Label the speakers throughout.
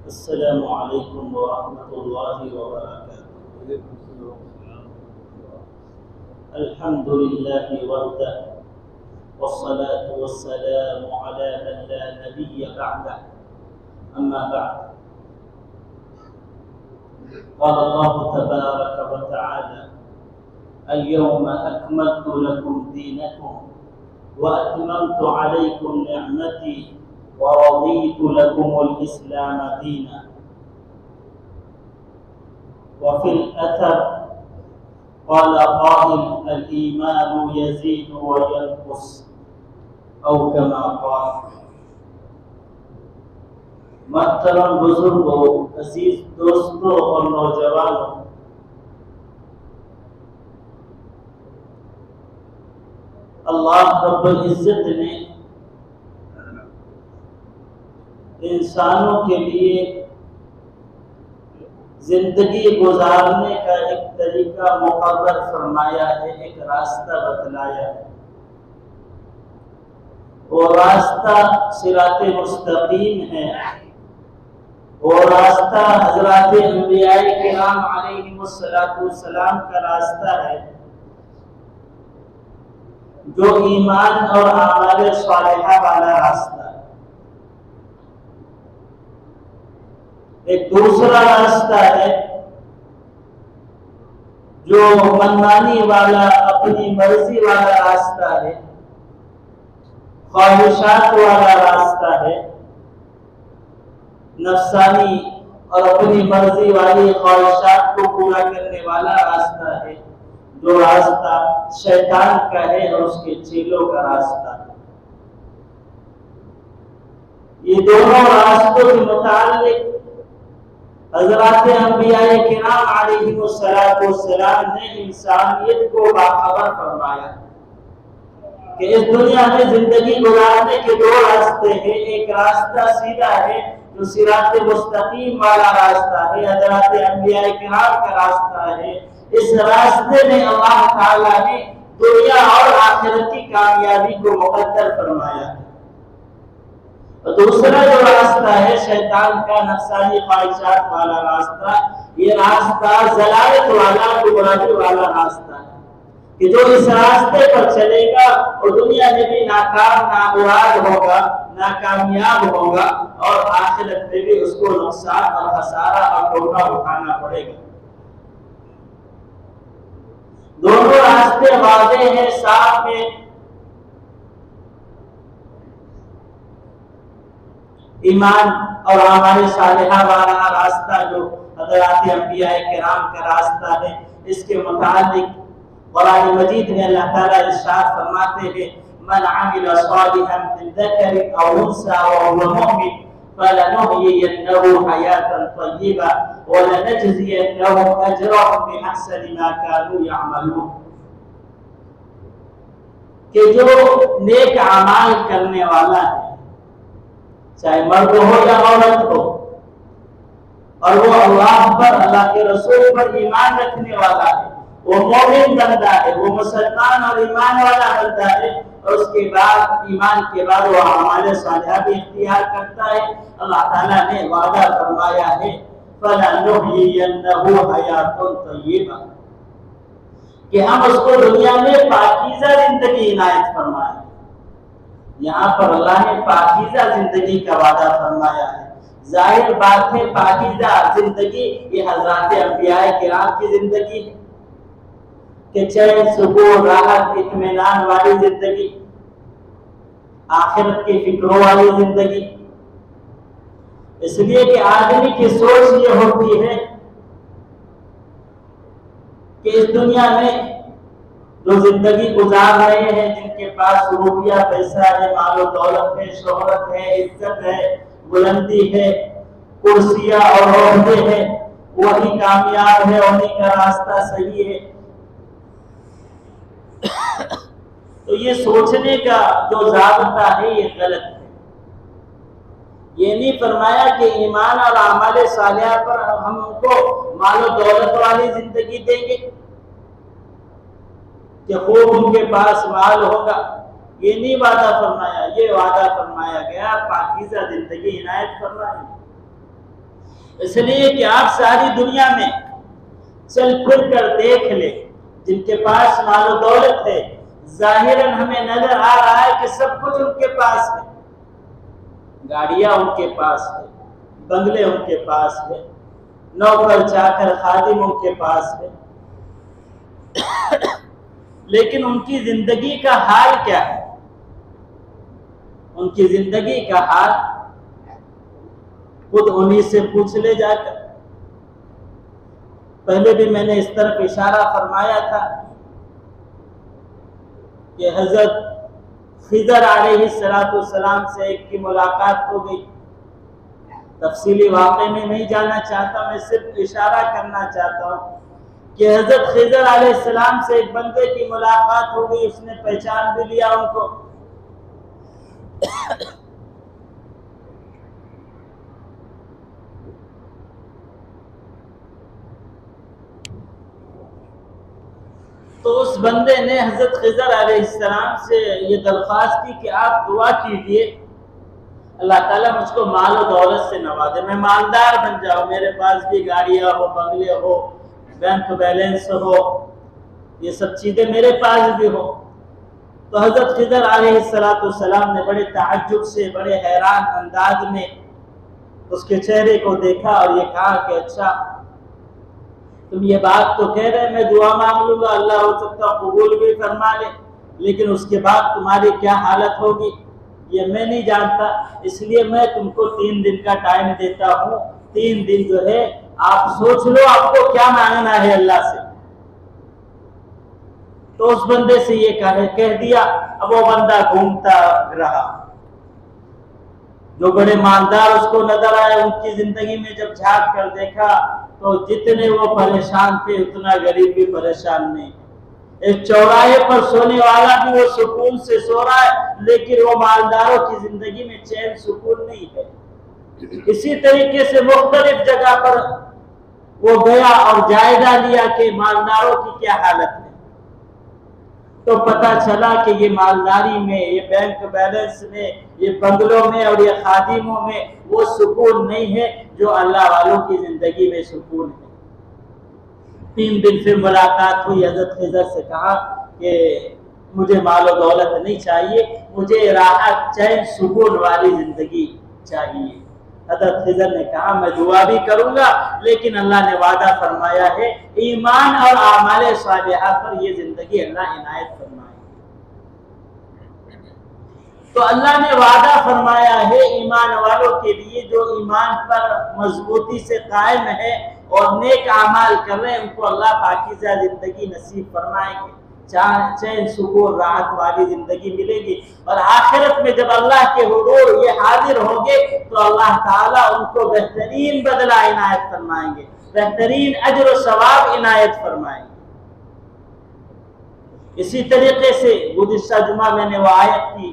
Speaker 1: अस्सलामु अलैकुम व रहमतुल्लाहि व बरकातुहू। अल्हम्दुलिल्लाहि वहदह वस्सलातु वस्सलामु अला मन ला नबिय्य बअदह। अम्मा बअद। क़ाल अल्लाहु तबारक व तआला अल-यौमा अकमलतु लकुम दीनकुम व अतममतु अलैकुम निअमती व रदीतु लकुमुल इस्लाम दीना। व फिल अथर क़ाल क़ाइल अल-ईमानु यज़ीदु व यनक़ुस औ कमा क़ाल। मोहतरम बुजुर्गों, अजीज दोस्तों और नौजवानों, अल्लाह रब्बुल इज्जत ने इंसानों के लिए जिंदगी गुजारने का एक तरीका मुकर्रर फरमाया है, एक रास्ता बतलाया है। वो रास्ता सिराते मुस्तकीम है। वो रास्ता हज़रात अंबियाए किराम अलैहिमुस्सलाम का रास्ता है, जो ईमान और आमाल सालिहा वाला रास्ता है। एक दूसरा रास्ता है जो मनमानी वाला, अपनी मर्जी वाला रास्ता है, ख्वाहिशात वाला रास्ता है, नफ्सानी और अपनी मर्जी वाली ख्वाहिशात को पूरा करने वाला रास्ता है, जो रास्ता शैतान का है और उसके चेलों का रास्ता है। ये दोनों रास्तों के मुताल्लिक हज़रात अंबियाए किराम अलैहिमुस्सलाम ने इंसानियत को बाखबर फरमाया कि इस दुनिया में जिंदगी गुजारने के दो रास्ते हैं। एक रास्ता सीधा है जो सिराते मुस्तकीम वाला रास्ता है, हज़रात अंबियाए किराम का रास्ता है। इस रास्ते में अल्लाह ताला ने दुनिया और आखिरत की कामयाबी को मुकद्दर फरमाया है। और दूसरा जो रास्ता है शैतान का, नफ्सानी ख्वाहिशात वाला रास्ता, ये रास्ता ज़लालत वाला, गुमराही वाला रास्ता है कि जो इस रास्ते पर चलेगा वो दुनिया में भी नाकाम, नामुराद होगा, नाकामयाब होगा और आखिरत में भी उसको नुकसान और खसारा और धोखा उठाना पड़ेगा। दोनों रास्ते वाज़ेह हैं, साफ में। ईमान और आमाल सालिहा वाला रास्ता जो हज़रात अंबियाए किराम का रास्ता है, इसके मुतालिक कुरान मजीद में अल्लाह ताला इरशाद फरमाते हैं, मन अमिला सालिहन मिन ज़करिन औ उन्सा व हुवा मुमिन फलनुहयियन्नहु हयातन तय्यिबा व लनजज़ियन्नहुम अजरहुम बिअहसनि मा कानू यअमलून। कि जो नेक अमाल करने वाला है, चाहे मर्द हो या औरत हो, और वो अल्लाह पर, अल्लाह के रसूल पर ईमान रखने वाला है, वो मोमिन बंदा है, वो मुसलमान और ईमान वाला बंदा है, और उसके बाद ईमान के बाद वो अमाल सालिहा भी इख्तियार करता है। अल्लाह ताला ने वादा फरमाया है फलनुहयियन्नहु हयातन तय्यिबा, कि हम उसको दुनिया में पाकीज़ा जिंदगी इनायत फरमाएं। यहाँ पर अल्लाह ने पाकीज़ा जिंदगी का वादा फरमाया है। जाहिर बात है पाकीज़ा जिंदगी ये हज़रात अंबियाए किराम की जिंदगी है कि चैन, सुकून, राहत, इत्मीनान वाली जिंदगी, आखिरत की फिक्रों वाली जिंदगी। इसलिए कि आदमी की सोच ये होती है कि इस दुनिया में जो जिंदगी गुजार रहे हैं, जिनके पास रुपया, पैसा है, मालो दौलत है, शोहरत है, इज्जत है, बुलंदी है, कुर्सियां और ओहदे हैं, वही कामयाब है, उन्हीं का रास्ता सही है। तो ये सोचने का जो ज़ाबिता है ये गलत है। ये नहीं फरमाया कि ईमान और आमाल सालिहा पर हम उनको मालो दौलत वाली जिंदगी देंगे कि खूब उनके पास माल होगा, ये नहीं वादा फरमाया। ये वादा फरमाया गया पाकीज़ा जिंदगी इनायत फरमाए। इसलिए कि आप सारी दुनिया में चल फिर कर देख ले, जिनके पास मालो दौलत है, जाहिरन हमें नजर आ रहा है कि सब कुछ उनके पास है, गाड़ियां उनके पास है, बंगले उनके पास है, नौकर चाकर खादिम उनके पास है, लेकिन उनकी जिंदगी का हाल क्या है? उनकी जिंदगी का हाल खुद उन्हीं से पूछ ले जाकर। पहले भी मैंने इस तरफ इशारा फरमाया था कि हजरत खिजर अलैहिस्सलाम से एक की मुलाकात हो गई। तफसीली वाक़े में नहीं जाना चाहता, मैं सिर्फ इशारा करना चाहता हूँ कि हजरत खिजर अलैहिस्सलाम से एक बंदे की मुलाकात हो गई, उसने पहचान भी लिया उनको। तो उस बंदे ने हजरत खिजर अलैहिस्सलाम से ये दरख्वास्त की कि आप दुआ कीजिए अल्लाह ताला मुझको माल और दौलत से नवाजे, मैं मालदार बन जाऊं, मेरे पास भी गाड़ियां हो, बंगले हो, बैंक बैलेंस हो, ये सब चीजें मेरे पास भी हो। तो हजरत खिजर अलैहिस्सलाम ने बड़े ताज्जुब से, बड़े हैरान अंदाज में उसके चेहरे को देखा और ये कहा कि अच्छा तुम ये बात तो कह रहे, मैं दुआ मांग लूंगा, अल्लाह हो सकता कबूल भी फरमा ले, लेकिन उसके बाद तुम्हारी क्या हालत होगी ये मैं नहीं जानता, इसलिए मैं तुमको 3 दिन का टाइम देता हूँ। 3 दिन जो है आप सोच लो आपको क्या मांगना है अल्लाह से। तो उस बंदे से ये कह दिया। अब वो बंदा घूमता रहा, जो बड़े मालदार उसको नजर आए, उनकी जिंदगी में जब झांक कर देखा तो जितने वो परेशान थे उतना गरीब भी परेशान नहीं। एक चौराहे पर सोने वाला भी वो सुकून से सो रहा है, लेकिन वो मालदारों की जिंदगी में चैन सुकून नहीं है। इसी तरीके से मुख्तलिफ जगह पर वो गया और जायजा लिया कि मालदारों की क्या हालत है। तो पता चला कि ये मालदारी में, ये बैंक बैलेंस में, ये बंगलों में और ये खादिमों में वो सुकून नहीं है जो अल्लाह वालों की जिंदगी में सुकून है। 3 दिन फिर मुलाकात हुई। हजरत खिजर से कहा कि मुझे मालो दौलत नहीं चाहिए, मुझे राहत चैन सुकून वाली जिंदगी चाहिए। हजरत खिजर ने कहा मैं दुआ भी करूंगा, लेकिन अल्लाह ने वादा फरमाया है ईमान और आमाले सालिहा पर ये जिंदगी अल्लाह इनायत फरमाए। तो अल्लाह ने वादा फरमाया है ईमान वालों के लिए, जो ईमान पर मजबूती से कायम है और नेक अमाल कर रहे हैं, उनको अल्लाह पाकीज़ा जिंदगी नसीब फरमाएंगे, चैन सुकून राहत वाली जिंदगी मिलेगी। और आखिरत में जब अल्लाह के हुजूर ये हाजिर होंगे तो अल्लाह ताला उनको बेहतरीन बदला इनायत फरमाएंगे, बेहतरीन अजर और सवाब इनायत फरमाएंगे। इसी तरीके से गुज़िश्ता जुमा मैंने वो आयत की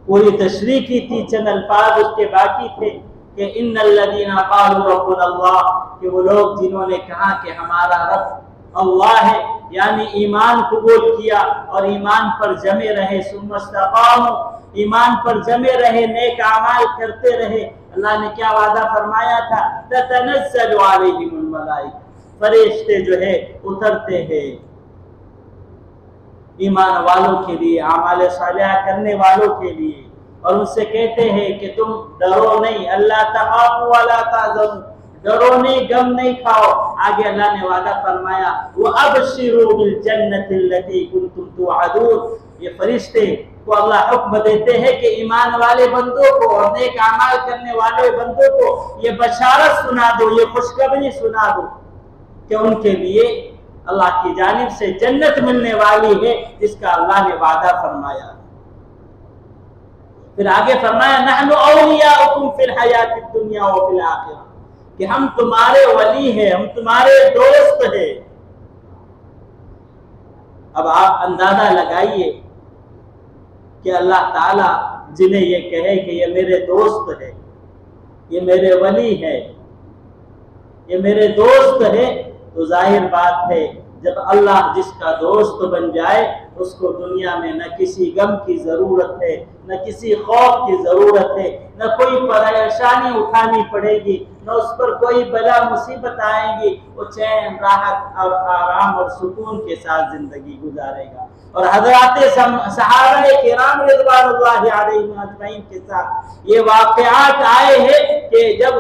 Speaker 1: पूरी तशरीह की थी, चंद अल्फाज उसके बाकी थे कि इन्नल्लज़ीना क़ालू रब्बुनल्लाह, कि वो लोग जिन्होंने कहा कि हमारा रब अल्लाह है, यानी ईमान कबूल किया और ईमान पर जमे रहे, सुम्मस्तक़ामू, ईमान पर जमे रहे, नेक अमाल करते रहे। अल्लाह ने क्या वादा फरमाया था? ततनज़्ज़लु अलैहिमुल मलाइका, फरिश्ते जो है उतरते हैं ईमान वालों के लिए, आमाल सालिहा करने वालों के लिए, और उनसे कहते हैं कि तुम डरो नहीं, अल्लाह तख़ाफ़ू वला तहज़नू, डरो नहीं, गम नहीं खाओ। आगे अल्लाह ने वादा फरमाया व अबशिरू बिल जन्नति लती कुंतुम तुअदून, ये फरिश्ते को अल्लाह हुक्म देते हैं कि ईमान वाले बंदों को और नेक अमाल करने वाले बंदों को ये बशारत सुना दो, ये खुशखबरी सुना दो कि उनके लिए अल्लाह की जानिब से जन्नत मिलने वाली है, जिसका अल्लाह ने वादा फरमाया। फिर आगे फरमाया नहनु औलियाउकुम फिल हयातिद दुनिया व फिल आखिरह, कि हम तुम्हारे वली हैं, हम तुम्हारे दोस्त हैं। अब आप अंदाजा लगाइए कि अल्लाह ताला जिन्हें ये कहे कि ये मेरे दोस्त है, ये मेरे वली है, ये मेरे दोस्त है, तो जाहिर बात है जब अल्लाह जिसका दोस्त बन जाए उसको दुनिया में न किसी गम की जरूरत है, न किसी खौफ की जरूरत है, न कोई परेशानी उठानी पड़ेगी, न उस पर कोई बला मुसीबत आएगी। वो चैन, राहत और आराम और सुकून के साथ जिंदगी गुजारेगा। और हजरात सहाबाए किराम रिज़वानुल्लाहि अलैहिम अजमईन के साथ ये वाक़यात आए हैं कि जब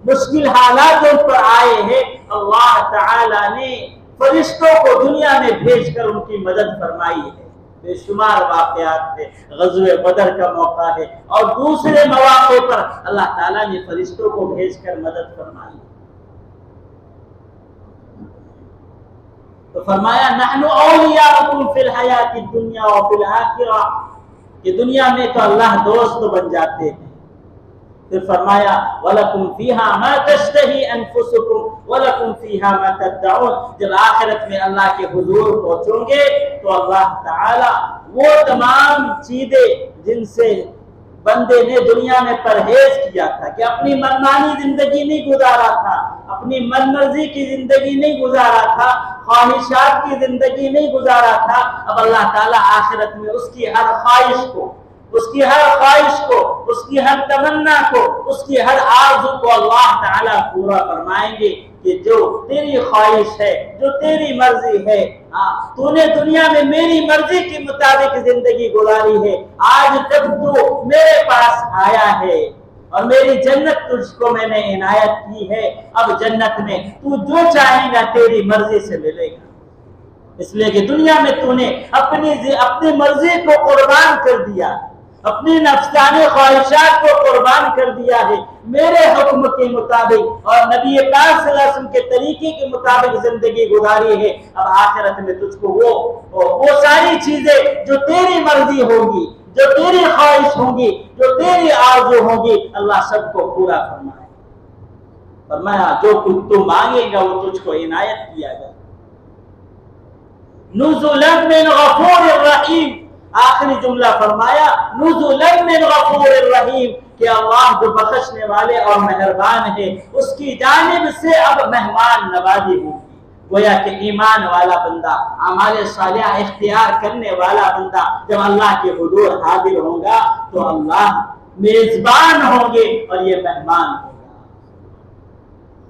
Speaker 1: मुश्किल हालात उन पर आए हैं, अल्लाह ताला ने फरिश्तों को दुनिया में भेजकर उनकी मदद फरमाई है। बेशुमार वाक़यात है, ग़ज़वे बदर का मौका है और दूसरे मौक़े पर अल्लाह ताला ने फरिश्तों को भेजकर मदद फरमाई। तो फरमाया नहनु औलियाउकुम फिल हयाति दुनिया व फिल आखिरा, कि दुनिया में तो अल्लाह दोस्त बन जाते हैं। फिर फरमाया वलकुम फीहा मा तश्तही अनफुसुकुम वलकुम फीहा मा तदउन, जब आखिरत में अल्लाह के हुजूर पहुंचोगे तो अल्लाह ताला वो तमाम चीजें जिनसे बंदे ने दुनिया में परहेज किया था, कि अपनी मनमानी जिंदगी नहीं गुजारा था, अपनी मनमर्जी की जिंदगी नहीं गुजारा था, ख्वाहिशात की जिंदगी नहीं गुजारा था, अब अल्लाह ताला आखिरत में उसकी हर ख्वाहिश को, उसकी हर ख्वाहिश को, उसकी हर तमन्ना को, उसकी हर आरज़ू को अल्लाह ताला पूरा फरमाएंगे कि जो तेरी ख्वाहिश है, जो तेरी मर्जी है, हाँ तूने दुनिया में मेरी मर्जी के मुताबिक जिंदगी गुजारी है, आज तक तू मेरे पास आया है और मेरी जन्नत तुझको मैंने इनायत की है। अब जन्नत में तू जो चाहेगा तेरी मर्जी से मिलेगा, इसलिए कि दुनिया में तूने अपनी मर्जी को कुर्बान कर दिया, अपनी नफ्सानी ख्वाहिशात को कुर्बान कर दिया है, मेरे हुक्म के मुताबिक और नबी पाक सल्लल्लाहु अलैहि वसल्लम के तरीके के मुताबिक जिंदगी गुजारी है। अब आखिरत में तुझको वो सारी चीजें जो तेरी मर्जी होगी, जो तेरी ख्वाहिश होगी, जो तेरी आरज़ू होगी, अल्लाह सबको पूरा फरमाए। फरमाया जो कुछ तू मांगेगा वो तुझको इनायत किया जाए। नुज़ुलन मिन गफूरिर रहीम, आखिरी जुमला फरमाया नुज़ुलन मिन गफूरिर रहीम, कि अल्लाह जो बख्शने वाले और मेहरबान है उसकी जानिब से अब मेहमान नवाजी होगी। गोया कि ईमान वाला बंदा, अमाल सालिह इख्तियार करने वाला बंदा जब अल्लाह के हुजूर हाजिर होगा तो अल्लाह मेजबान होंगे और ये मेहमान होगा।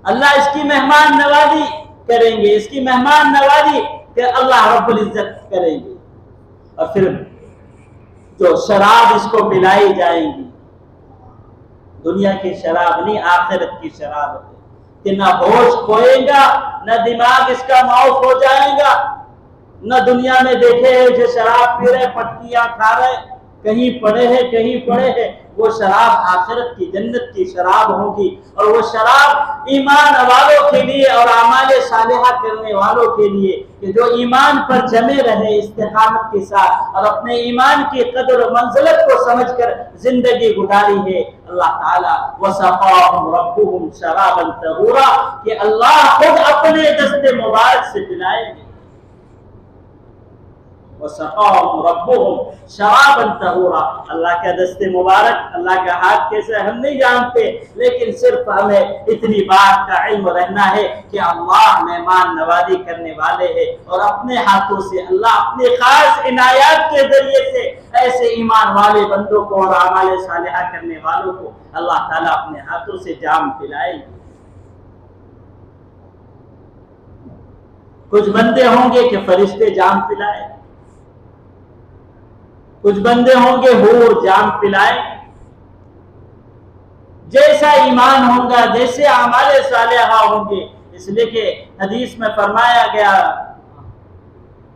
Speaker 1: अल्लाह इसकी मेहमान नवाजी करेंगे, इसकी मेहमान नवाजी अल्लाह रब्बुल इज्जत करेंगे। और फिर जो शराब इसको पिलाई जाएगी, दुनिया की शराब नहीं आखिरत की शराब है, कि न होश खोएगा, न दिमाग इसका माउफ हो जाएगा, न दुनिया में देखे है जो शराब पी रहे, पटकियां खा रहे, कहीं पड़े हैं कहीं पड़े हैं। वो शराब आखिरत की जन्नत की शराब होगी और वो शराब ईमान वालों के लिए और आमाले सालिहा करने वालों के लिए, कि जो ईमान पर जमे रहे इस्तिकामत के साथ और अपने ईमान की कदर और मंजिलत को समझकर जिंदगी गुजारी है। अल्लाह ताला वसक़ाहुम रब्बुहुम शराबन तहूरा, कि अल्लाह खुद अपने दस्ते मुबारक से पिलाएंगे। वसक़ाहुम रब्बुहुम शराबन तहूरा, अल्लाह का दस्ते मुबारक, अल्लाह का हाथ कैसे हम नहीं जानते, लेकिन सिर्फ हमें इतनी बात का इल्म रहना है कि अल्लाह मेहमान नवाजी करने वाले हैं और अपने हाथों से अल्लाह अपने खास इनायत के जरिए से ऐसे ईमान वाले बंदों को और आमाल सालिहा करने वालों को अल्लाह ताला अपने हाथों से जाम पिलाएंगे। कुछ बंदे होंगे कि फरिश्ते जाम पिलाए, कुछ बंदे होंगे हूर जाम पिलाए। जैसा ईमान होगा, जैसे आमाले सालिहा होंगे, इसलिए कि हदीस में फरमाया गया,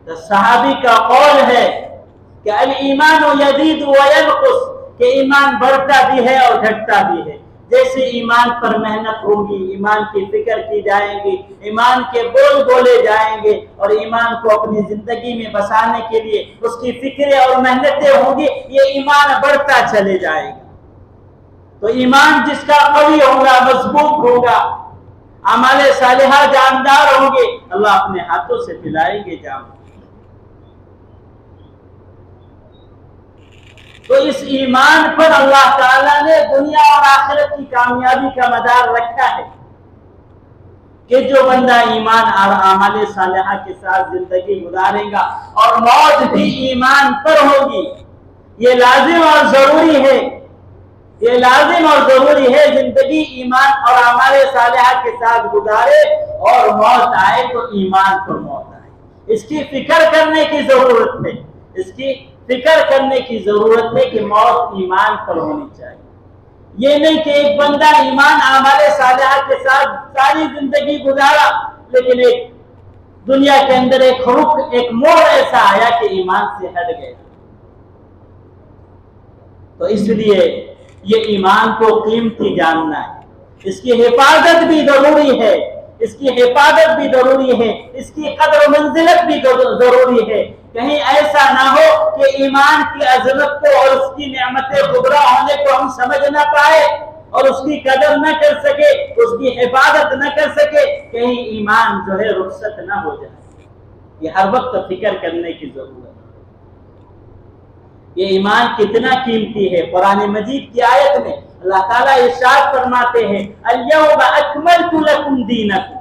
Speaker 1: तो सहाबी का कौल है कि अल ईमान यज़ीदु व यनक़ुस, कि ईमान बढ़ता भी है और घटता भी है। जैसे ईमान पर मेहनत होगी, ईमान की फिक्र की जाएगी, ईमान के बोल बोले जाएंगे और ईमान को अपनी जिंदगी में बसाने के लिए उसकी फिक्रें और मेहनतें होंगी, ये ईमान बढ़ता चले जाएगा। तो ईमान जिसका कवी होगा, मजबूत होगा, आमाले सालिहा जानदार होंगे, अल्लाह अपने हाथों से पिलाएंगे जाम। तो इस ईमान पर अल्लाह ताला ने दुनिया और आखिरत की कामयाबी का मदार रखा है कि जो बंदा ईमान और आमाल सालिहा के साथ जिंदगी गुजारेगा और मौत भी ईमान पर होगी। ये लाजिम और जरूरी है, ये लाजिम और जरूरी है जिंदगी ईमान और आमाल सालिहा के साथ गुजारे और मौत आए तो ईमान पर मौत आए। इसकी फिक्र करने की जरूरत है, इसकी फिक्र करने की जरूरत है कि मौत ईमान पर होनी चाहिए। ये नहीं कि एक बंदा ईमान आमाल सालिहा के साथ सारी जिंदगी गुजारा लेकिन एक दुनिया के अंदर एक रुख, एक मोड़ ऐसा आया कि ईमान से हट गए। तो इसलिए ये ईमान को कीमती जानना है, इसकी हिफाजत भी जरूरी है, इसकी हिफाजत भी जरूरी है, इसकी कदर मंजिलत भी जरूरी है। कहीं ऐसा ना हो कि ईमान की अजमत को और उसकी नेमतें कुबरा होने को हम समझ ना पाए और उसकी कदर न कर सके, उसकी हिफाजत न कर सके, कहीं ईमान जो है रुखसत ना हो जाए। ये हर वक्त फिक्र करने की जरूरत है। ये ईमान कितना कीमती है। कुरान मजीद की आयत में अल्लाह ताला इरशाद फरमाते हैं, अल-यौमा अकमलतु लकुम दीनकुम,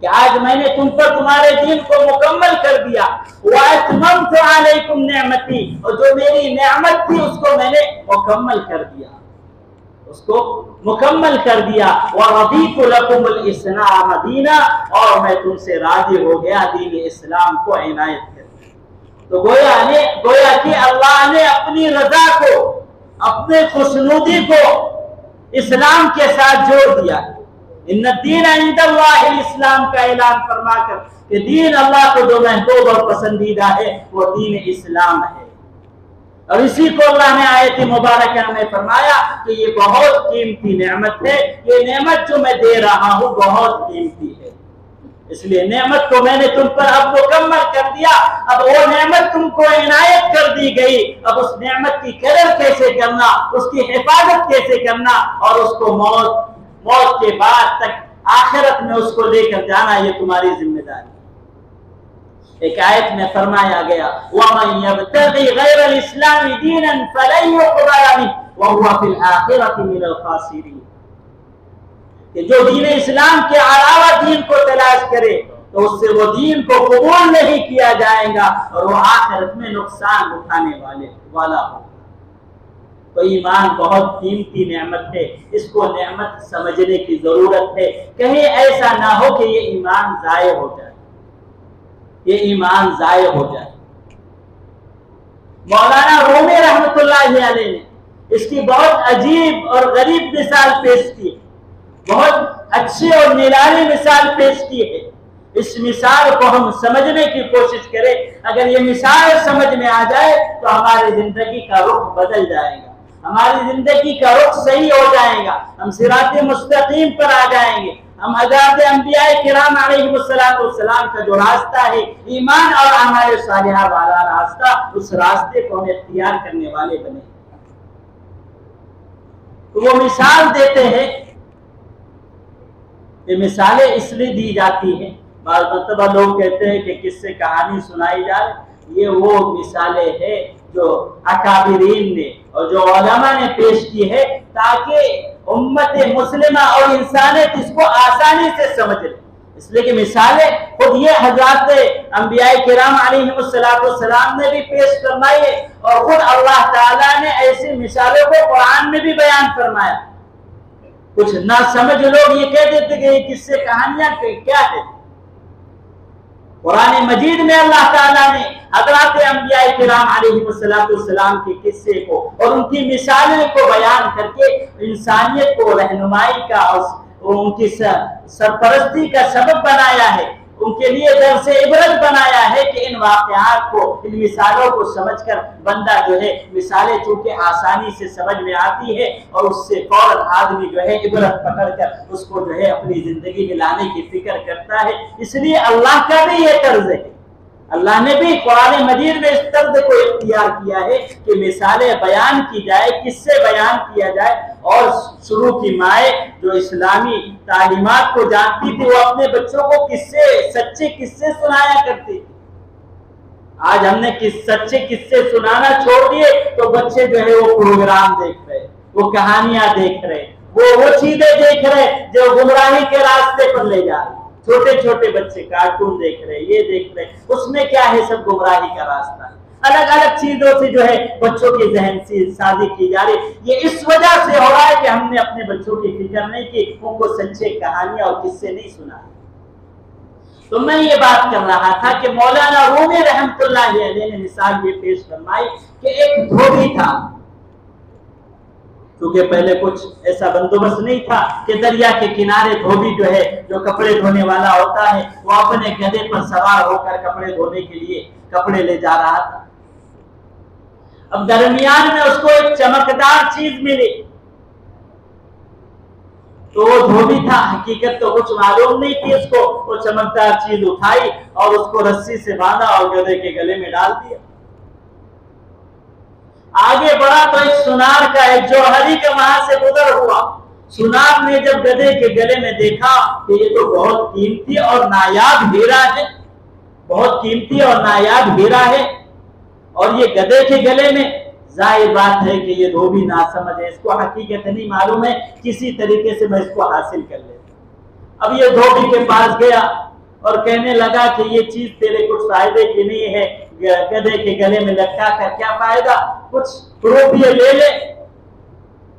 Speaker 1: कि आज मैंने तुम पर तुम्हारे दीन को मुकम्मल कर दिया। व अतममतु अलैकुम निअमती, और जो मेरी नेमत थी उसको मैंने मुकम्मल कर दिया, उसको मुकम्मल कर दिया। व रदीतु लकुमुल इस्लाम दीना, और मैं तुमसे राजी हो गया दीन इस्लाम को इनायत कर। तो गोया कि अल्लाह ने अपनी रजा को, अपने खुशनुदी को इस्लाम के साथ जोड़ दिया। इन्ना दीन इंदल्लाहिल इस्लाम का ऐलान फरमाकर कि दीन अल्लाह को जो महबूब और पसंदीदा है वो दीन इस्लाम है। और इसी को अल्लाह ने आयत मुबारक में फरमाया कि ये बहुत कीमती नेमत है, ये नेमत जो मैं दे रहा हूँ बहुत कीमती है, इसलिए नेमत को मैंने तुम पर अब मुकम्मल कर दिया। अब वो नेमत तुमको इनायत कर दी गई, अब उस नेमत की कदर कैसे करना, उसकी हिफाजत कैसे करना और उसको मौत के बाद तक आखिरत में उसको लेकर जाना, ये तुम्हारी जिम्मेदारी। एक आयत में फरमाया गया, वमन यब्तगी गैरल इस्लामी दीनन फलन युक़बल मिन्हु व हुवा फिल आखिरति मिनल खासिरीन, कि जो दीन इस्लाम के अलावा दीन को तलाश करे तो उससे वो दीन को कबूल नहीं किया जाएगा और वो आखिरत में नुकसान उठाने वाला हो। तो ईमान बहुत कीमती नेमत है, इसको नेमत समझने की जरूरत है। कहीं ऐसा ना हो कि ये ईमान जाये हो जाए, ये ईमान जाये हो जाए। मौलाना रूमी रहमतुल्लाहि अलैहि ने इसकी बहुत अजीब और गरीब मिसाल पेश की, बहुत अच्छी और निराली मिसाल पेश की है। इस मिसाल को हम समझने की कोशिश करें, अगर ये मिसाल समझ में आ जाए तो हमारी जिंदगी का रुख बदल जाएगा, हमारी जिंदगी का रुख सही हो जाएगा, हम सिराते मुस्तकीम पर आ जाएंगे। हम हज़रत अंबिया किराम अलैहिस्सलाम का जो रास्ता है ईमान और अमाल सालिहा वाला रास्ता, उस रास्ते को हम इख्तियार करने वाले बने। तो वो मिसाल देते हैं, ये मिसालें इसलिए दी जाती हैं, बाज़ मरतबा लोग कहते हैं कि किससे कहानी सुनाई जाए, ये वो मिसालें हैं जो अकाबिरीन ने और जो उलमा ने पेश की है ताकि उम्मत मुस्लिमा और इंसानियत इसको आसानी से समझ ले। इसलिए कि मिसालें खुद ये हज़रत अंबिया किराम अलैहिस्सलाम ने भी पेश फरमाई है और खुद अल्लाह ताला ने ऐसी मिसालों को कुरान में भी बयान फरमाया। कुछ ना समझ लोग ये कह देते कि ये किससे कहानियां क्या है। कुरान मजीद में अल्लाह ताला ने हज़रत अंबिया किराम अलैहिस्सलाम के किस्से को और उनकी मिसालों को बयान करके इंसानियत को रहनुमाई का और उनकी सरपरस्ती का सबब बनाया है, उनके लिए दर्स इबरत बनाया है कि इन वाक़यात को, इन मिसालों को समझकर बंदा जो है, मिसालें चूंकि आसानी से समझ में आती है और उससे फौरन आदमी जो है इबरत पकड़कर उसको जो है अपनी जिंदगी में लाने की फिक्र करता है। इसलिए अल्लाह का भी ये तर्ज है, अल्लाह ने भी कुरान मजीद में इस तर्ज को इख्तियार किया है कि मिसालें बयान की जाए, किससे बयान किया जाए। और शुरू की माए जो इस्लामी तालीमात को जानती थी वो अपने बच्चों को किस्से, सच्चे किस्से सुनाया करती थी। आज हमने सच्चे किस्से सुनाना छोड़ दिए तो बच्चे जो है वो प्रोग्राम देख रहे, वो कहानियां देख रहे, वो चीजें देख रहे जो गुमराही के रास्ते पर ले जा रहे। छोटे छोटे बच्चे कार्टून देख रहे, ये देख रहे, उसमें क्या है, सब गुमराही का रास्ता है। अलग अलग चीजों से जो है बच्चों के जहन से शादी की जा रही। ये इस वजह से हो रहा है कि हमने अपने बच्चों की फिक्र नहीं की, उनको सच्चे कहानियां और किस्से नहीं सुना। तो मैं ये बात कर रहा था कि मौलाना रूमी रहमतुल्लाह अलैह ने मिसाल ये पेश फरमाई कि एक धोबी था, क्योंकि पहले कुछ ऐसा बंदोबस्त नहीं था कि दरिया के किनारे धोबी जो है, जो कपड़े धोने वाला होता है, वो अपने गधे पर सवार होकर कपड़े धोने के लिए कपड़े ले जा रहा था। अब दरमियान में उसको एक चमकदार चीज मिली, तो वो धोबी था, हकीकत तो कुछ मालूम नहीं थी उसको। वो चमकदार चीज उठाई और उसको रस्सी से बांधा और गधे के गले में डाल दिया। आगे बढ़ा तो एक सुनार का, एक जौहरी का वहां से गुजर हुआ। सुनार ने जब गधे के गले में देखा कि ये तो बहुत कीमती और नायाब हीरा है, बहुत कीमती और नायाब हीरा है, और ये गधे के गले में, जाहिर बात है कि ये धोबी नासमझ है, इसको हकीकत नहीं मालूम है, किसी तरीके से मैं इसको हासिल कर लेता। अब ये धोबी के पास गया और कहने लगा कि ये चीज तेरे कुछ फायदे की नहीं है, गधे के गले में लटका कर क्या फायदा, कुछ रुपये ले ले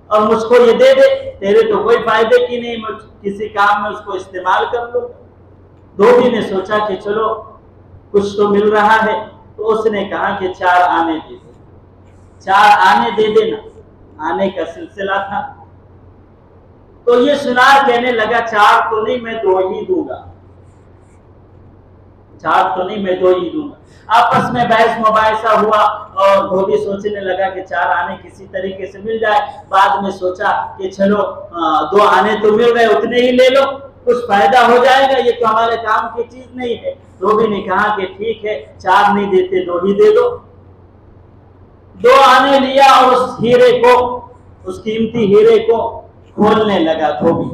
Speaker 1: और मुझको ये दे दे, तेरे तो कोई फायदे की नहीं, मुझ किसी काम में उसको इस्तेमाल कर लो। धोबी ने सोचा कि चलो कुछ तो मिल रहा है, तो उसने कहा कि 4 आने दे दे, 4 आने दे देना। आने का सिलसिला था। तो ये सुनार कहने लगा 4 तो नहीं, मैं 2 ही दूंगा, 4 तो नहीं, मैं 2 ही दूंगा। आपस में बहस मुबाहिसा हुआ और धोबी सोचने लगा कि 4 आने किसी तरीके से मिल जाए। बाद में सोचा कि चलो 2 आने तो मिल रहे, उतने ही ले लो, कुछ फायदा हो जाएगा, ये तो हमारे काम की चीज नहीं है। धोबी ने कहा कि ठीक है, 4 नहीं देते, 2 ही दे दो। 2 आने लिया और उस हीरे को, उस कीमती हीरे को खोलने लगा धोबी।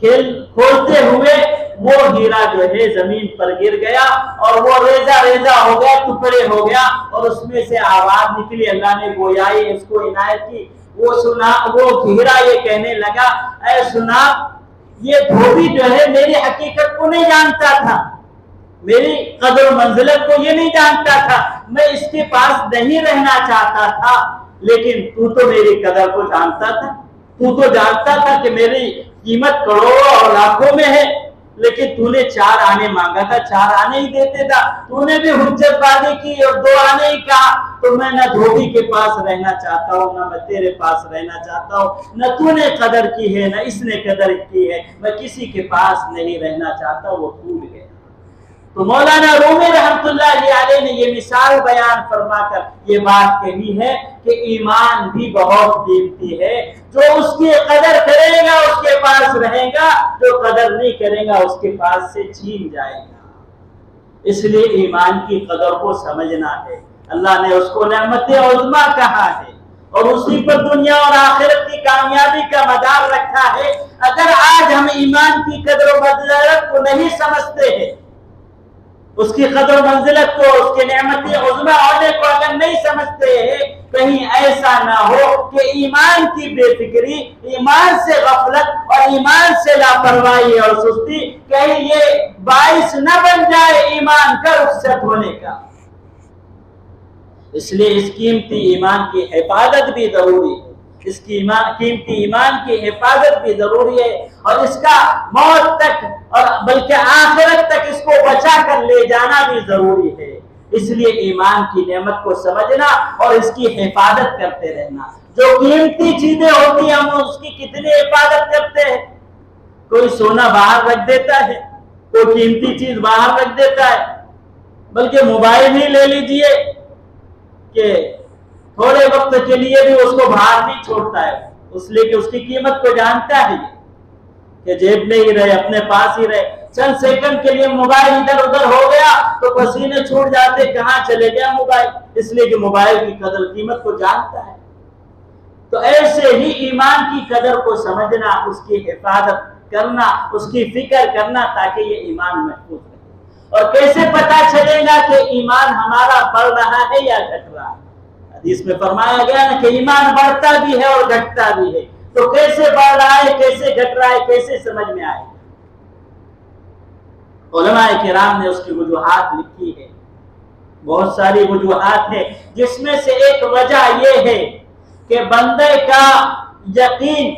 Speaker 1: खोलते हुए वो हीरा जो है जमीन पर गिर गया और वो रेजा रेजा हो गया, टुकड़े हो गया, और उसमें से आवाज निकली। अल्लाह ने गोयाई इसको इनायत की। वो हीरा ये कहने लगा, ऐ सुना, ये धोबी जो है मेरी हकीकत को नहीं जानता था, मेरी कदर मंजिलत को ये नहीं जानता था, मैं इसके पास नहीं रहना चाहता था, लेकिन तू तो मेरी कदर को जानता था, तू तो जानता था कि मेरी कीमत करोड़ों और लाखों में है, लेकिन तूने 4 आने मांगा था, 4 आने ही देते था। तूने भी हुज्जतबाजी की और 2 आने ही कहा। तो मैं न धोबी के पास रहना चाहता हूँ, न मैं तेरे पास रहना चाहता हूँ, न तूने कदर की है न इसने कदर की है, मैं किसी के पास नहीं रहना चाहता। वो टूट गया। तो मौलाना रूमी रहमतुल्लाह अलैह ने ये मिसाल बयान फरमाकर ये बात कही है कि ईमान भी बहुत कीमती है। जो उसकी कदर करेगा उसके पास रहेगा, जो कदर नहीं करेगा उसके पास से छीन जाएगा। इसलिए ईमान की कदर को समझना है। अल्लाह ने उसको नेमत उज़्मा कहा है और उसी पर दुनिया और आखिरत की कामयाबी का मदार रखा है। अगर आज हम ईमान की कदर और मंजिलत को नहीं समझते हैं, उसकी कदर मंजिलत को, उसके नेमत उज़्मा होने को अगर नहीं समझते हैं, कहीं ऐसा ना हो कि ईमान की बेफिक्री, ईमान से गफलत और ईमान से लापरवाही और सुस्ती कहीं ये बाइस न बन जाए ईमान का रुखसत होने का। इसलिए इस कीमती ईमान की हिफाजत भी जरूरी है, इसकी कीमती ईमान की हिफाजत भी जरूरी है और इसका मौत तक और बल्कि आखिरत तक इसको बचा कर ले जाना भी जरूरी है। इसलिए ईमान की नेमत को समझना और इसकी हिफाजत करते रहना। जो कीमती चीजें होती हैं हम उसकी कितनी हिफाजत करते हैं। कोई सोना बाहर रख देता है, कोई कीमती चीज बाहर रख देता है, बल्कि मोबाइल ही ले लीजिए कि थोड़े वक्त के लिए भी उसको बाहर नहीं छोड़ता है, इसलिए कि उसकी कीमत को जानता है कि जेब में ही रहे, अपने पास ही रहे। चंद सेकंड के लिए मोबाइल इधर उधर हो गया तो पसीने छूट जाते, कहां चले गया मोबाइल, इसलिए कि मोबाइल की कदर कीमत को जानता है। तो ऐसे ही ईमान की कदर को समझना, उसकी हिफाजत करना, उसकी फिक्र करना ताकि ये ईमान महफूज रहे। और कैसे पता चलेगा कि ईमान हमारा बढ़ रहा है या घट रहा है। हदीस में फरमाया गया ना कि ईमान बढ़ता भी है और घटता भी है। तो कैसे बढ़ रहा है, कैसे घट रहा है, कैसे समझ में आए। उलमाए किराम ने उसकी वजूहात लिखी है, बहुत सारी वजूहात है, जिसमें से एक वजह यह है कि बंदे का यकीन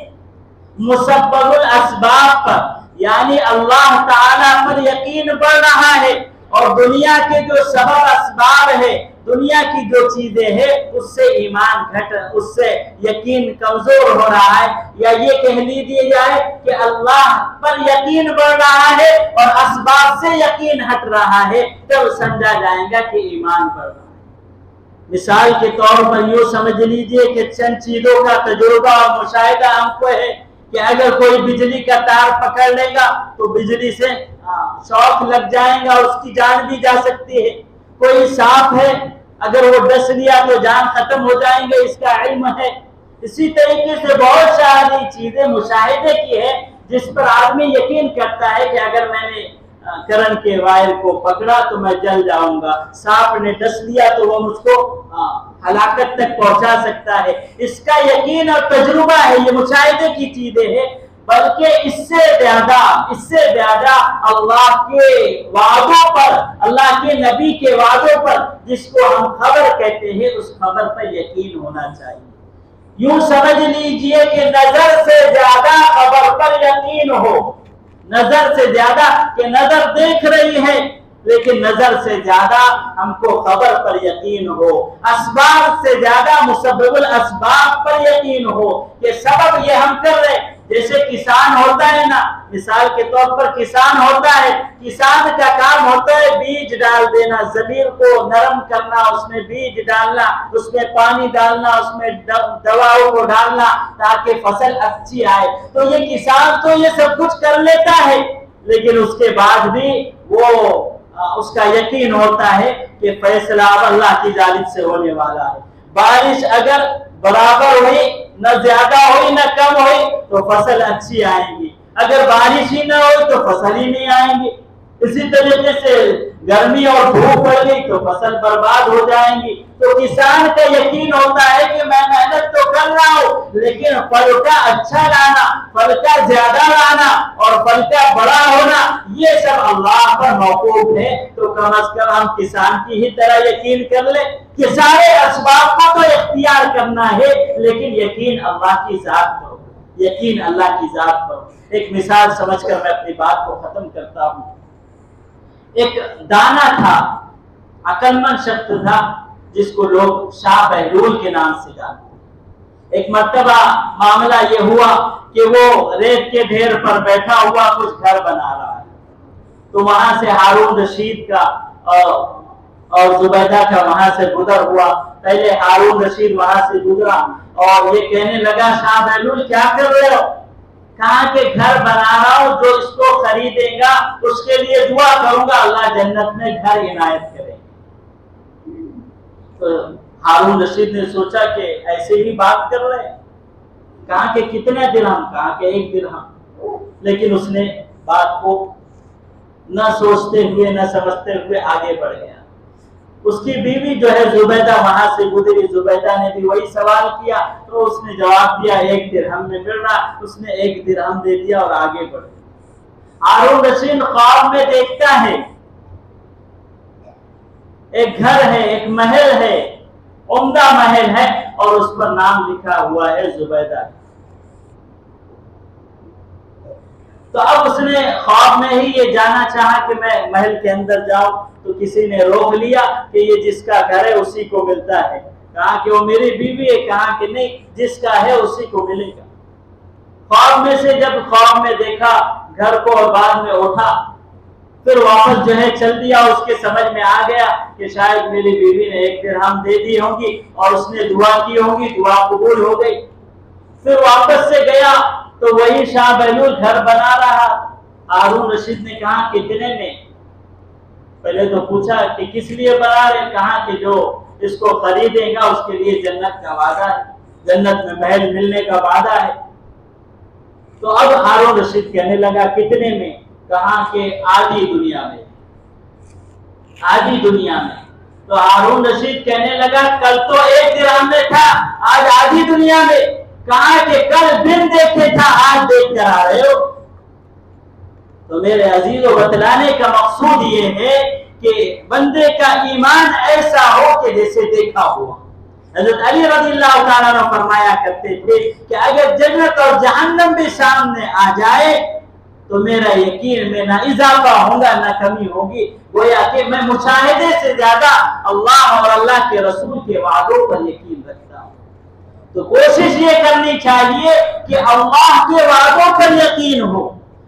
Speaker 1: मुसब्बबुल असबाब पर यानी अल्लाह ताला पर यकीन बढ़ रहा है, और दुनिया के जो सबब असबाब है, दुनिया की जो चीजें हैं उससे ईमान उससे यकीन कमजोर हो रहा है, या ये कह लीजिए जाए कि अल्लाह पर यकीन बढ़ रहा है और असबाब से यकीन हट रहा है, तब समझा जाएगा कि ईमान बढ़ रहा है। मिसाल के तौर पर यूँ समझ लीजिए कि चंद चीजों का तजुर्बा और मुशाहिदा हमको है कि अगर कोई बिजली का तार पकड़ लेगा तो बिजली से शॉक लग जाएगा, उसकी जान भी जा सकती है। कोई सांप है, अगर वो डस लिया तो जान खत्म हो जाएंगे, इसका इल्म है। इसी तरीके से बहुत सारी चीजें मुशाहिदे की है जिस पर आदमी यकीन करता है कि अगर मैंने करंट के वायर को पकड़ा तो मैं जल जाऊंगा, सांप ने डस लिया तो वो मुझको हलाकत तक पहुंचा सकता है। इसका यकीन और तजुर्बा है, ये मुशाहिदे की चीजें हैं। बल्कि इससे ज्यादा अल्लाह के वादों पर, अल्लाह के नबी के वादों पर, जिसको हम खबर कहते हैं, उस खबर पर यकीन होना चाहिए। यूं समझ लीजिए कि नजर से ज्यादा खबर पर यकीन हो, नजर से ज्यादा कि नजर देख रही है, लेकिन नजर से ज्यादा हमको खबर पर यकीन हो, असबाब से ज्यादा मुसब्बबुल असबाब पर यकीन हो कि सबब ये हम कर रहे। जैसे किसान होता है ना, मिसाल के तौर पर किसान होता है, किसान का काम होता है बीज डाल देना, जमीन को नरम करना, उसमें बीज डालना, उसमें पानी डालना, उसमें दवाओं को डालना ताकि फसल अच्छी आए। तो ये किसान तो ये सब कुछ कर लेता है, लेकिन उसके बाद भी वो उसका यकीन होता है कि फैसला अब अल्लाह की जानिब से होने वाला है। बारिश अगर बराबर हुई, न ज्यादा हुई न कम हुई, तो फसल अच्छी आएगी। अगर बारिश ही न हो तो फसल ही नहीं आएंगी। इसी तरीके से गर्मी और धूप पड़ गई तो फसल बर्बाद हो जाएंगी। तो किसान का यकीन होता है कि मैं मेहनत तो कर रहा हूं, लेकिन फल का अच्छा लाना, फल का ज्यादा लाना और फल का बड़ा होना, ये सब अल्लाह पर मौकूफ है। तो कम अज कम हम किसान की ही तरह यकीन कर ले कि सारे असबाब को तो इख्तियार करना है, लेकिन यकीन अल्लाह की जात पर, यकीन अल्लाह की जात पर। एक मिसाल समझकर मैं अपनी बात को खत्म करता हूं। एक दाना था, अक्लमंद शख्स था, जिसको लोग शाह बहलूल के नाम से जानते। एक मर्तबा मामला ये हुआ कि वो रेत के ढेर पर बैठा हुआ कुछ घर बना रहा है। तो वहां से हारून रशीद का और जुबैदा का वहां से गुजर हुआ। पहले हारून रशीद वहां से गुजरा और ये कहने लगा, शाह बहलूल क्या कर रहे हो? कहा कि घर बना रहा हूं, जो इसको खरीदेगा उसके लिए दुआ करूंगा, अल्लाह जन्नत में घर इनायत करे। तो हारून रशीद ने सोचा कि ऐसे ही बात कर रहे हैं। कहा कि कितने दिरहम? कहा कि 1 दिरहम। लेकिन उसने बात को न सोचते हुए न समझते हुए आगे बढ़ गया। उसकी बीवी जो है जुबैदा वहां से गुजरी, जुबैदा ने भी वही सवाल किया, तो उसने जवाब दिया 1 दिरहम में मिल रहा। उसने 1 दिरहम दे दिया और आगे बढ़ गया। हारून रशीद ख्वाब में देखता है एक घर है, एक महल है, उम्दा महल है, और उस पर नाम लिखा हुआ है जुबैदा। तो अब उसने ख्वाब में ही ये जानना चाहा कि मैं महल के अंदर जाऊं, तो किसी ने रोक लिया कि ये जिसका घर है उसी को मिलता है। कहा कि वो मेरी बीवी है। कहा कि नहीं, जिसका है उसी को मिलेगा। ख्वाब में से जब ख्वाब में देखा घर को और बाद में उठा, फिर वापस जो है चल दिया। उसके समझ में आ गया कि शायद मेरी बीवी ने 1 दिरहम दे दी होगी और उसने दुआ की होगी, दुआ कबूल हो गई। फिर वापस से गया तो वही शाह बहलूल घर बना रहा। हारून रशीद ने कहा कितने में? पहले तो पूछा कि किस लिए बना रहे? कहा कि जो इसको खरीदेगा उसके लिए जन्नत का वादा है, जन्नत में महल मिलने का वादा है। तो अब हारून रशीद कहने लगा कितने में? कहा कि आधी दुनिया में, आधी दुनिया में। तो हारून रशीद कहने लगा कल तो 1 दिरहम में था, आज आधी दुनिया में। कहा कि कल दिन देखे था, आज देख कर आ रहे हो। तो मेरे अजीजों, बतलाने का मकसूद ये है कि बंदे का ईमान ऐसा हो कि जैसे देखा हुआ। हज़रत अली रज़ियल्लाहु ताला अन्हु फरमाया करते थे कि अगर जन्नत और जहन्नम भी सामने आ जाए तो मेरा यकीन में ना इजाफा होगा ना कमी होगी। गोया कि मैं मुशाहिदे से ज्यादा अल्लाह और अल्लाह के रसूल के वादों पर यकीन रखता हूँ। तो कोशिश ये करनी चाहिए कि अल्लाह के वादों पर यकीन हो,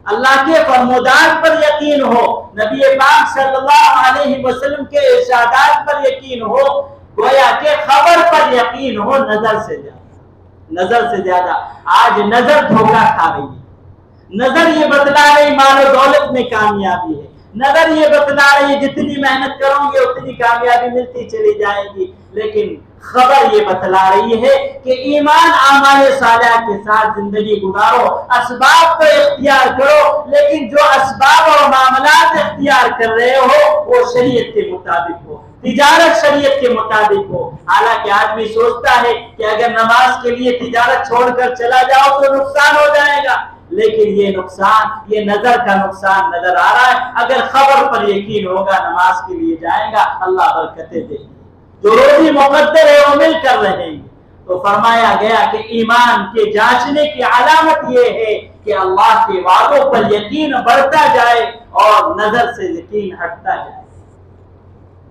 Speaker 1: अल्लाह के फरमादार पर यकीन हो, नबी पाक सल्लल्लाहु अलैहि वसल्लम के इरशादात पर यकीन हो, गोया के खबर पर यकीन हो, नजर से ज्यादा। आज नजर धोखा खा रही है। नजर ये बतला रही मालो दौलत में कामयाबी है, नजर ये बतला रही है जितनी मेहनत करोगे उतनी कामयाबी मिलती चली जाएगी, लेकिन खबर ये बतला रही है कि ईमान आमाल सालिहा के साथ जिंदगी गुजारो, असबाब तो इख्तियार करो, लेकिन जो असबाब और मामलात इख्तियार कर रहे हो वो शरीयत के मुताबिक हो, तिजारत शरीयत के मुताबिक हो। हालांकि आदमी सोचता है कि अगर नमाज के लिए तिजारत छोड़कर चला जाओ तो नुकसान हो जाएगा, लेकिन ये नुकसान, ये नजर का नुकसान नजर आ रहा है। अगर खबर पर यकीन होगा, नमाज के लिए जाएगा, अल्लाह बरकतें देंगे, जो रोजी मुकद्दर है वो मिल कर रहेंगे। तो फरमाया गया कि ईमान के जांचने की अलामत ये है कि अल्लाह के वादों पर यकीन बढ़ता जाए और नजर से यकीन हटता जाए।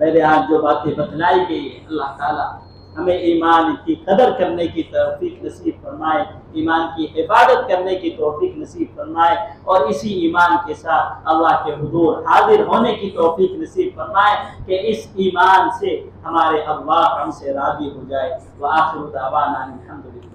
Speaker 1: पहले आज जो बातें बतलाई गई है, अल्लाह ताला हमें ईमान की कदर करने की तौफीक नसीब फरमाए, ईमान की हिफाजत करने की तौफीक नसीब फरमाए और इसी ईमान के साथ अल्लाह के हुजूर हाजिर होने की तौफीक नसीब फरमाए कि इस ईमान से हमारे अल्लाह हमसे राज़ी हो जाए। व आखिरु दावाना अल्हम्दुलिल्लाह।